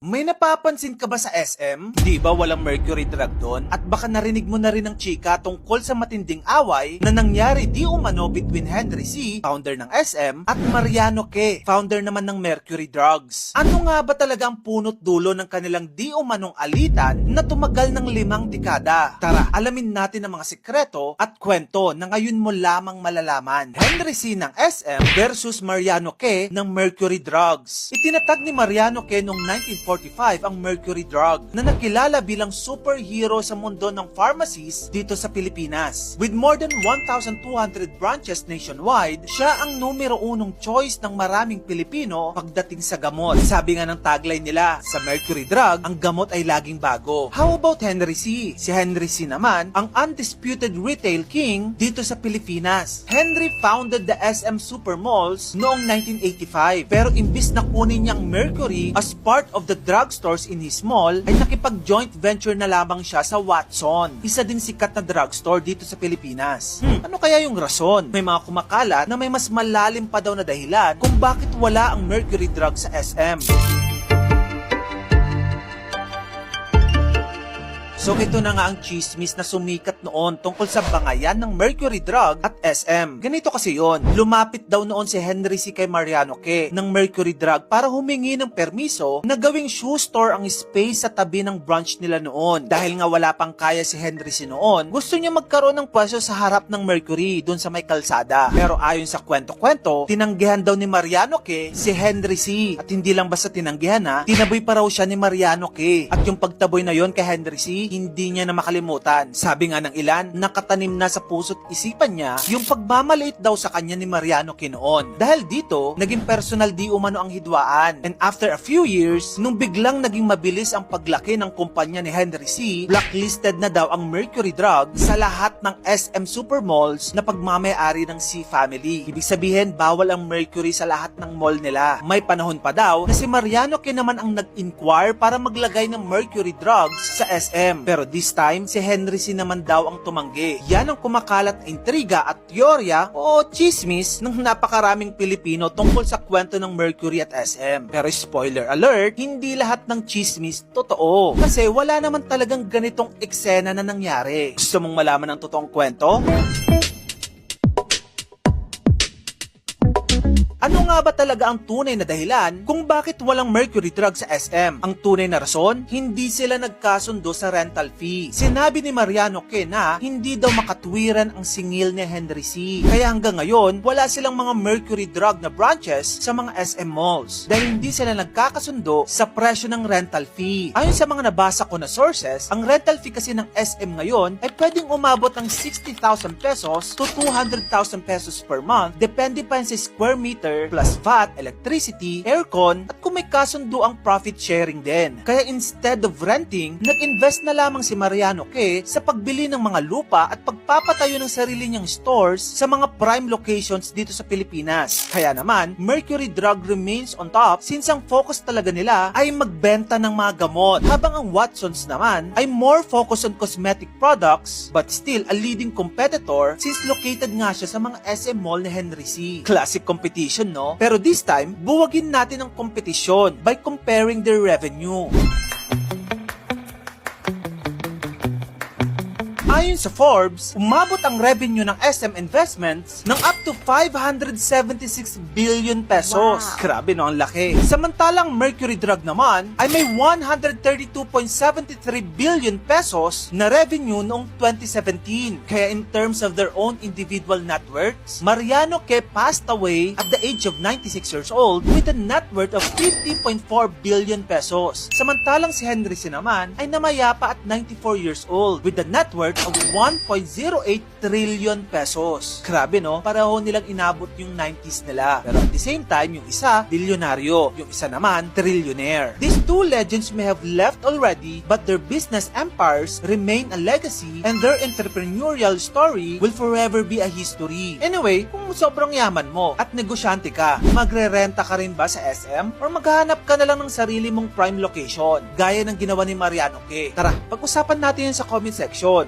May napapansin ka ba sa SM? Di ba walang mercury drug doon? At baka narinig mo na rin ng chika tungkol sa matinding away na nangyari di umano between Henry C., founder ng SM, at Mariano K., founder naman ng Mercury Drugs. Ano nga ba talaga ang punot dulo ng kanilang di umanong alitan na tumagal ng 5 dekada? Tara, alamin natin ang mga sikreto at kwento na ngayon mo lamang malalaman. Henry C. ng SM versus Mariano K. ng Mercury Drugs. Itinatag ni Mariano K. noong 1945 ang Mercury Drug na nakilala bilang superhero sa mundo ng pharmacies dito sa Pilipinas. With more than 1,200 branches nationwide, siya ang numero 1 choice ng maraming Pilipino pagdating sa gamot. Sabi nga ng tagline nila, sa Mercury Drug, ang gamot ay laging bago. How about Henry C.? Si Henry C. naman, ang undisputed retail king dito sa Pilipinas. Henry founded the SM Supermalls noong 1985, pero imbis na kunin niyang Mercury as part of the drugstores in his mall, ay nakipag-joint venture na lamang siya sa Watson, isa din sikat na drugstore dito sa Pilipinas. Ano kaya yung rason? May mga kumakalat na may mas malalim pa daw na dahilan kung bakit wala ang Mercury Drug sa SM. So ito na nga ang chismis na sumikat noon tungkol sa bangayan ng Mercury Drug at SM. Ganito kasi yon. Lumapit daw noon si Henry C. kay Mariano K. ng Mercury Drug para humingi ng permiso na gawing shoe store ang space sa tabi ng branch nila noon. Dahil nga wala pang kaya si Henry C. noon, gusto niya magkaroon ng pwesto sa harap ng Mercury dun sa may kalsada. Pero ayon sa kwento-kwento, tinanggihan daw ni Mariano K. si Henry C. At hindi lang basta tinanggihan tinaboy pa raw siya ni Mariano K. At yung pagtaboy na yon kay Henry C., hindi niya na makalimutan. Sabi nga ng ilan, nakatanim na sa puso't isipan niya yung pagmamaliit daw sa kanya ni Mariano K. noon. Dahil dito, naging personal di umano ang hidwaan. And after a few years, nung biglang naging mabilis ang paglaki ng kumpanya ni Henry C., blacklisted na daw ang Mercury Drug sa lahat ng SM Supermalls na pagmamayari ng C family. Ibig sabihin, bawal ang Mercury sa lahat ng mall nila. May panahon pa daw na si Mariano K. naman ang nag-inquire para maglagay ng Mercury Drugs sa SM. Pero this time, si Henry C. naman daw ang tumanggi. Yan ang kumakalat na intriga at teorya o chismis ng napakaraming Pilipino tungkol sa kwento ng Mercury at SM. Pero spoiler alert, hindi lahat ng chismis totoo. Kasi wala naman talagang ganitong eksena na nangyari. Gusto mong malaman ang totoong kwento? Ano nga ba talaga ang tunay na dahilan kung bakit walang Mercury Drug sa SM? Ang tunay na rason, hindi sila nagkasundo sa rental fee. Sinabi ni Mariano K. na hindi daw makatwiran ang singil ni Henry C. Kaya hanggang ngayon, wala silang mga Mercury Drug na branches sa mga SM malls dahil hindi sila nagkakasundo sa presyo ng rental fee. Ayon sa mga nabasa ko na sources, ang rental fee kasi ng SM ngayon ay pwedeng umabot ng 60,000 pesos to 200,000 pesos per month, depende pa sa square meter plus VAT, electricity, aircon, at kung may kasundo ang profit sharing din. Kaya instead of renting, nag-invest na lamang si Mariano K. sa pagbili ng mga lupa at pagpapatayo ng sarili niyang stores sa mga prime locations dito sa Pilipinas. Kaya naman, Mercury Drug remains on top since ang focus talaga nila ay magbenta ng mga gamot. Habang ang Watsons naman ay more focused on cosmetic products but still a leading competitor since located nga siya sa mga SM mall ni Henry C. Classic competition, no? Pero this time, buwagin natin ang kompetisyon by comparing their revenue. Ayon sa Forbes, umabot ang revenue ng SM Investments ng up to 576 billion pesos. Wow. Grabe no, ang laki. Samantalang Mercury Drug naman ay may 132.73 billion pesos na revenue noong 2017. Kaya in terms of their own individual net worths, Mariano K. passed away at the age of 96 years old with a net worth of 50.4 billion pesos. Samantalang si Henry C. naman ay namayapa at 94 years old with a net worth of 1.08 trillion pesos. Grabe no? Pareho nilang inabot yung 90s nila. Pero at the same time, yung isa, bilyonaryo. Yung isa naman, trillionaire. These two legends may have left already, but their business empires remain a legacy and their entrepreneurial story will forever be a history. Anyway, kung sobrang yaman mo at negosyante ka, magre-renta ka rin ba sa SM? Or maghahanap ka na lang ng sarili mong prime location, gaya ng ginawa ni Mariano K? Tara, pag-usapan natin yan sa comment section.